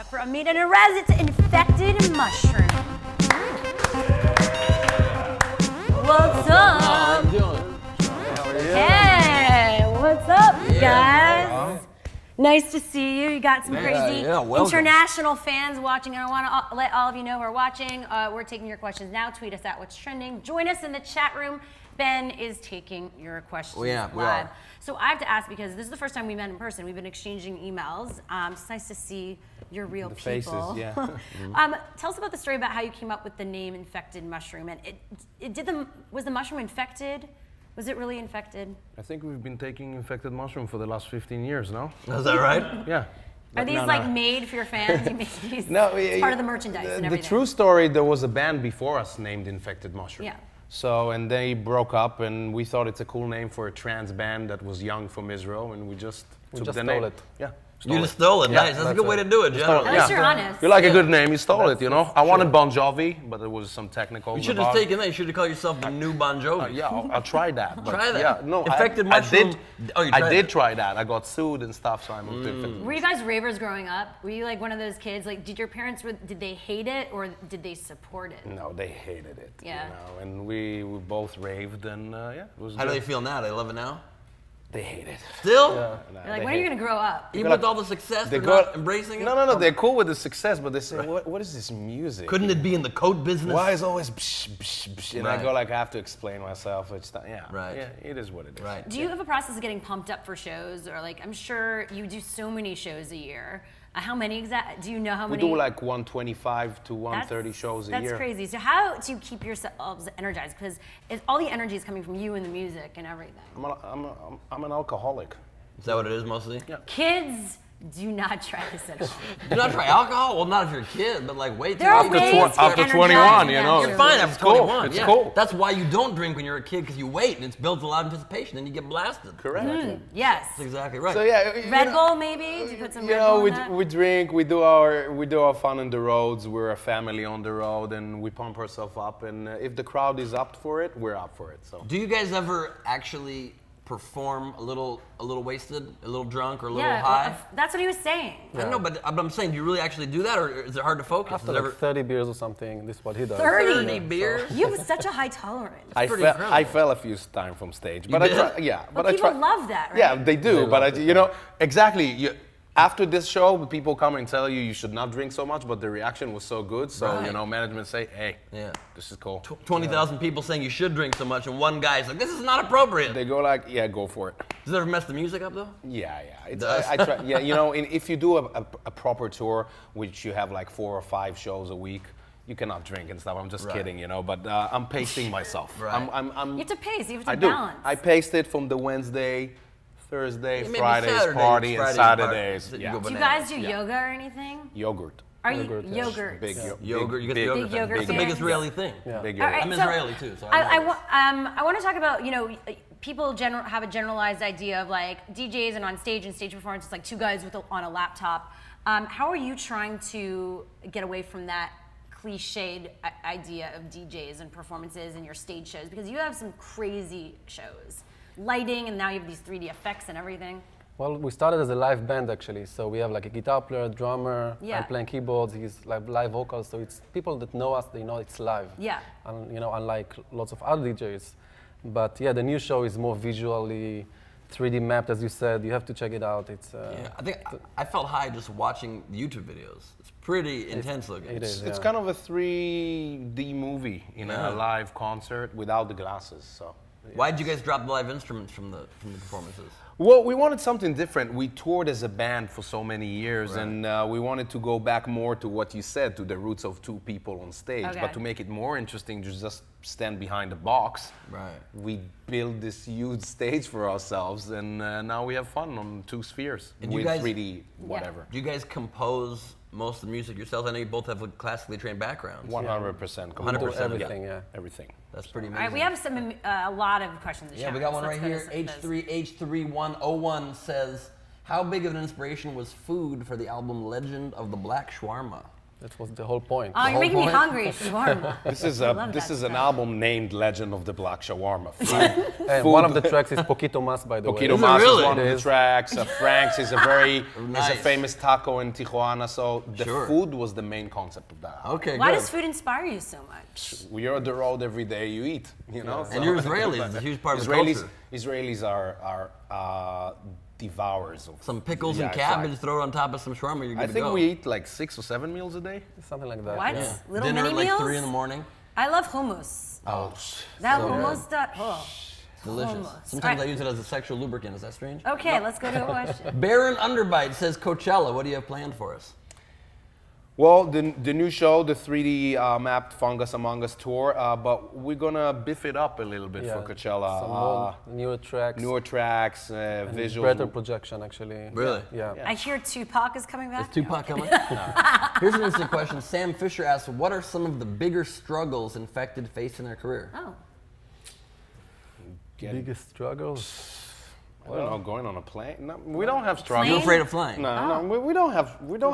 for Amit and Erez. It's Infected Mushroom. What's up? How you doing? Hey, what's up, guys? Nice to see you. You got some crazy international fans watching, and I want to let all of you know who are watching. We're taking your questions now. Tweet us at What's Trending. Join us in the chat room. Ben is taking your questions live. So I have to ask, because this is the first time we met in person. We've been exchanging emails. It's nice to see your real people. Faces, yeah. Tell us about the story about how you came up with the name Infected Mushroom. And was the mushroom infected? Was it really infected? I think we've been taking infected mushroom for the last 15 years now. Is that right? Yeah. Are these made for your fans? You make these no, it's part of the merchandise and everything. The true story, there was a band before us named Infected Mushroom. Yeah. So, and they broke up, and we thought it's a cool name for a trance band that was young from Israel, and we just took the name. Yeah. You just stole it. Nice. That's a good way to do it, generally. At least you're honest. You like a good name, you stole it, you know? I wanted Bon Jovi, but there was some technical. You should have taken that. You should have called yourself the new Bon Jovi. Yeah, I'll try that. Try that. Yeah, no, Infected Mushroom. I did try that. I got sued and stuff, so I moved to Infected. Were you guys ravers growing up? Were you like one of those kids? Like, did your parents, did they hate it or did they support it? No, they hated it. Yeah. You know? And we both raved, and yeah, it was How do they feel now? They love it now? They hate it. Still? Yeah. You're like, when are you going to grow up? Even with all the success, they're not embracing it? No, they're cool with the success, but they say, what is this music? Couldn't it be in the coat business? Why is always psh, psh, psh? And I go like, I have to explain myself. It's not, yeah. Right. Yeah, it is what it is. Right. Do you have a process of getting pumped up for shows? Or like, I'm sure you do so many shows a year. How many do you know how many? We do like 125 to 130 shows a year. That's crazy. So how do you keep yourselves energized? Because all the energy is coming from you and the music and everything. I'm an alcoholic. Is that what it is mostly? Yeah. Kids, do not try this at all. Do not try alcohol? Well, not if you're a kid, but like wait till after 21, you know. You're fine after 21. It's cool. That's why you don't drink when you're a kid, because you wait and it builds a lot of anticipation and you get blasted. Correct. Yes. That's exactly right. So yeah, Red Bull maybe? Do you put some Red Bull in that? We drink, we do our fun on the roads. We're a family on the road, and we pump ourselves up. And if the crowd is up for it, we're up for it. So. Do you guys ever actually perform a little wasted, a little drunk, or a little high? That's what he was saying. I don't know, but I'm saying, do you really actually do that, or is it hard to focus? After like 30 beers or something, this is what he does. 30 beers? You have such a high tolerance. I fell a few times from stage, but I try. Yeah, but people love that, right? Yeah, they do. But you know, exactly. After this show, people come and tell you should not drink so much, but the reaction was so good. So, you know, management say, hey, this is cool. 20,000 people saying you should drink so much, and one guy's like, this is not appropriate. They go like, yeah, go for it. Does it ever mess the music up, though? Yeah. I try. Yeah, you know, if you do a proper tour, which you have like 4 or 5 shows a week, you cannot drink and stuff. I'm just kidding, you know, but I'm pacing myself. You have to pace, you have to balance. I paced it from the Wednesday, Thursday, Fridays party, and Saturdays. Do you guys do yoga or anything? Yogurt. Are you yogurt? Big yogurt. You get big the yogurt. It's the big Israeli thing. Yeah. Big yogurt. I'm Israeli too, so I want to talk about, you know, people have a generalized idea of like DJs and on stage and stage performance. It's like 2 guys on a laptop. How are you trying to get away from that cliched idea of DJs and performances in your stage shows? Because you have some crazy shows. Lighting, and now you have these 3D effects and everything. Well, we started as a live band actually, so we have like a guitar player, drummer, I'm playing keyboards, he's like live vocals, so it's people that know us, they know it's live. Yeah. And you know, unlike lots of other DJs. But yeah, the new show is more visually 3D mapped, as you said. You have to check it out. It's I think I felt high just watching the YouTube videos. It's pretty intense looking. It's kind of a 3D movie, you know, a live concert without the glasses. So. Why did you guys drop the live instruments from the performances? Well, we wanted something different. We toured as a band for so many years, and we wanted to go back more to what you said, to the roots of 2 people on stage. But to make it more interesting, to just stand behind the box, we built this huge stage for ourselves, and now we have fun on 2 spheres with 3D whatever. Do you guys compose most of the music yourselves? I know you both have classically trained backgrounds. 100%. 100%. Everything, everything. That's pretty amazing. All right, we have a lot of questions. Yeah, we got one right here. H3101 says, how big of an inspiration was food for the album Legend of the Black Shawarma? That was the whole point. Oh, you're making me hungry. Shawarma. This is an album named Legend of the Black Shawarma. And one of the tracks is Poquito Mas, by the way. Poquito Mas is one of the tracks. Frank's is a famous taco in Tijuana. So the food was the main concept of that. Okay, Why does food inspire you so much? You're on the road every day, you eat, you know. And you're Israelis, it's a huge part of the culture. Israelis are devourers of some pickles and cabbage, throw it on top of some shawarma, you're good to go. I think we eat like 6 or 7 meals a day. Something like that. What? Yeah. Little Dinner mini at like meals? 3 in the morning. I love hummus. Oh, that hummus stuff. Oh. Delicious. Hummus. Sometimes I use it as a sexual lubricant. Is that strange? Okay, let's go to a question. Baron Underbite says, Coachella, what do you have planned for us? Well, the new show, the 3D mapped Fungus Among Us tour, but we're gonna biff it up a little bit for Coachella. Some more newer tracks, visual. Better projection, actually. Really? Yeah. I hear Tupac is coming back. Is Tupac coming? No. Here's an interesting question. Sam Fisher asks, what are some of the bigger struggles Infected face in their career? Oh. Biggest struggles? I don't know, going on a plane. No, we don't have struggles. You're afraid of flying? No, we don't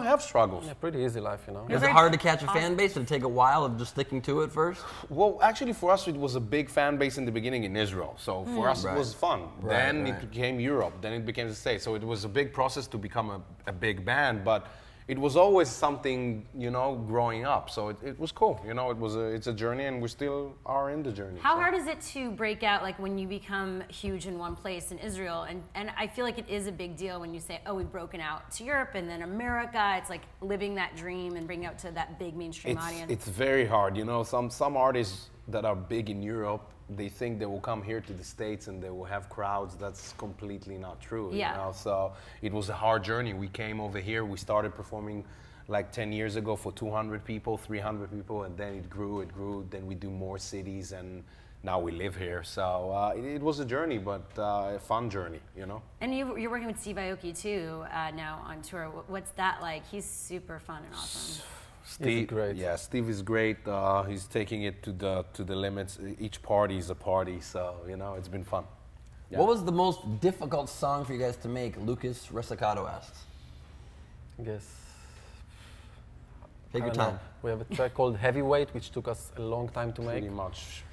have struggles. Yeah, pretty easy life, you know. Is it hard to catch a fan base? Did it take a while of just sticking to it first? Well, actually, for us, it was a big fan base in the beginning in Israel. So for us, it was fun. Then it became Europe. Then it became the States. So it was a big process to become a big band. But it was always something, you know, growing up. So it was cool. You know, it's a journey, and we still are in the journey. How hard is it to break out, like when you become huge in one place in Israel? And I feel like it is a big deal when you say, oh, we've broken out to Europe and then America. It's like living that dream and bringing out to that big mainstream audience. It's very hard. You know, some artists that are big in Europe, they think they will come here to the States and they will have crowds. That's completely not true. Yeah. You know? So it was a hard journey. We came over here. We started performing like 10 years ago for 200 people, 300 people, and then it grew. Then we do more cities, and now we live here. So it was a journey, but a fun journey, you know. And you're working with Steve Aoki too now on tour. What's that like? He's super fun and awesome. Steve, great. Yeah, Steve is great. He's taking it to the limits. Each party is a party, so you know it's been fun. Yeah. What was the most difficult song for you guys to make? Lucas Resicato asks. I guess. Take your time. We have a track called Heavyweight, which took us a long time to make.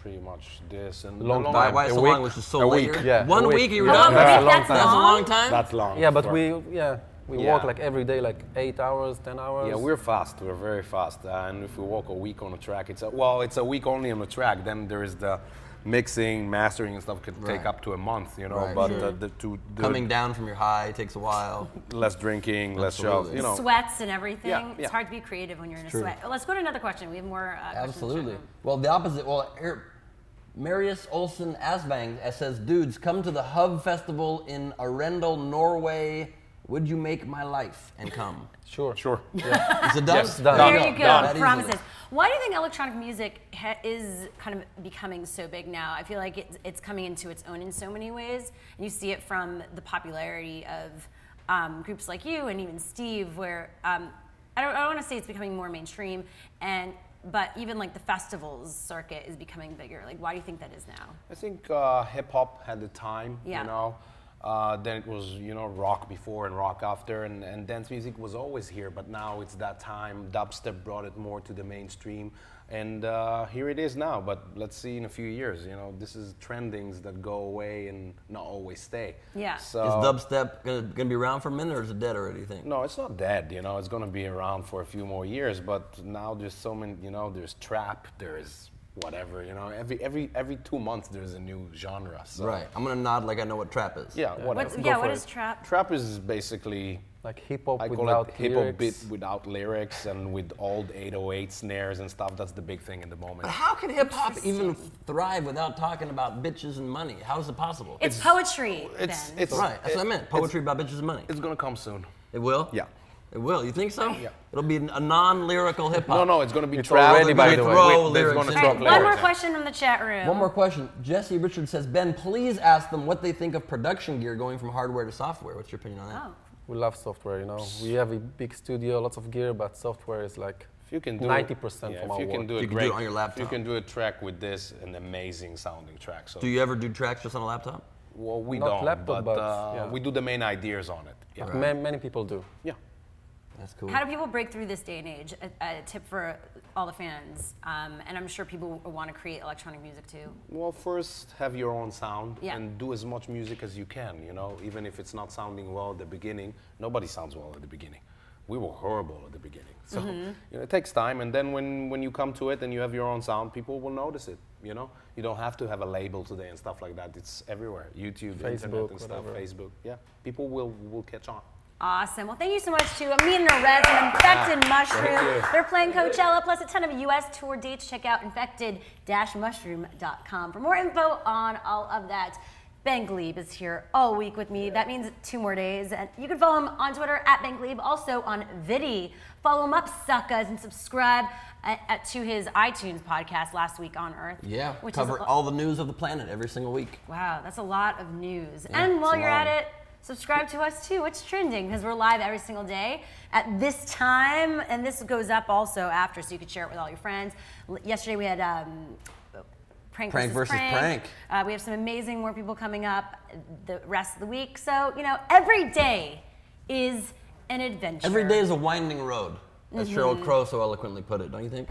Pretty much this and long time. Why so long? Which is so late. Yeah, 1 week you were done. That's a long time. That's long. Yeah, but we walk like every day, like 8 hours, 10 hours. Yeah, we're fast. We're very fast. And if we walk a week on a track, it's a week only on the track. Then there is the mixing, mastering and stuff could take up to a month, you know. Right, but coming down from your high takes a while. Less drinking, less shows, you know. Sweats and everything. Yeah, it's hard to be creative when you're in a sweat. Let's go to another question. We have more Absolutely. Well, the opposite. Well, Marius Olsen Asbang says, dudes, come to the Hub Festival in Arendal, Norway. Would you make my life and come? Sure. Yeah. Is it done? Yes, done. There you go. Done. Promises. Why do you think electronic music is kind of becoming so big now? I feel like it's coming into its own in so many ways. And you see it from the popularity of groups like you and even Steve, where I don't want to say it's becoming more mainstream, but even like the festivals circuit is becoming bigger. Like, why do you think that is now? I think hip hop had the time, you know. Then it was, you know, rock before and rock after, and dance music was always here, but now it's that time. Dubstep brought it more to the mainstream, and here it is now. But let's see in a few years, you know, this is trendings that go away and not always stay. Yeah. So is dubstep gonna be around for a minute, or is it dead already, you think? No, it's not dead, you know, it's gonna be around for a few more years, but now there's so many, you know, there's trap, there's whatever, you know, every 2 months there's a new genre. So. Right. I'm gonna nod like I know what trap is. Yeah, whatever. What is trap? Trap is basically like hip hop without lyrics. Hip hop bit without lyrics and with old 808 snares and stuff. That's the big thing in the moment. But how can hip hop even thrive without talking about bitches and money? How is it possible? It's poetry. It's right. That's what I meant. Poetry about bitches and money. It's gonna come soon. It will. Yeah. It will. You think so? Yeah. It'll be a non-lyrical hip hop. No, it's going to be trap. Already, by the way. Lyrics. One more question from the chat room. One more question. Jesse Richard says, Ben, please ask them what they think of production gear going from hardware to software. What's your opinion on that? Oh. We love software, you know. We have a big studio, lots of gear, but software is like 90% from our work. You can do it on your laptop. You can do a track with this, an amazing sounding track. So do you ever do tracks just on a laptop? Well, we Not don't, laptop, but we do the main ideas on it. Yeah. Many people do. Yeah. That's cool. How do people break through this day and age? A tip for all the fans, and I'm sure people want to create electronic music too. Well, first have your own sound and do as much music as you can, you know, even if it's not sounding well at the beginning. Nobody sounds well at the beginning. We were horrible at the beginning. So you know, it takes time, and then when you come to it and you have your own sound, people will notice it, you know? You don't have to have a label today and stuff like that. It's everywhere. YouTube, Facebook, internet and stuff, Facebook. Yeah, people will catch on. Awesome. Well, thank you so much to Amit and Erez and Infected Mushroom. They're playing Coachella, plus a ton of U.S. tour dates. Check out infected-mushroom.com for more info on all of that. Ben GLEIB is here all week with me. That means 2 more days. And you can follow him on Twitter at Ben GLEIB, also on Vidi. Follow him up, suckers, and subscribe to his iTunes podcast, Last Week on Earth. Yeah, cover all the news of the planet every single week. Wow, that's a lot of news. Yeah, and while you're at it, subscribe to us too. What's trending? Because we're live every single day at this time, and this goes up also after, so you can share it with all your friends. Yesterday we had Prank versus Prank. We have some amazing more people coming up the rest of the week. So, you know, every day is an adventure. Every day is a winding road, as Sheryl Crow so eloquently put it, don't you think?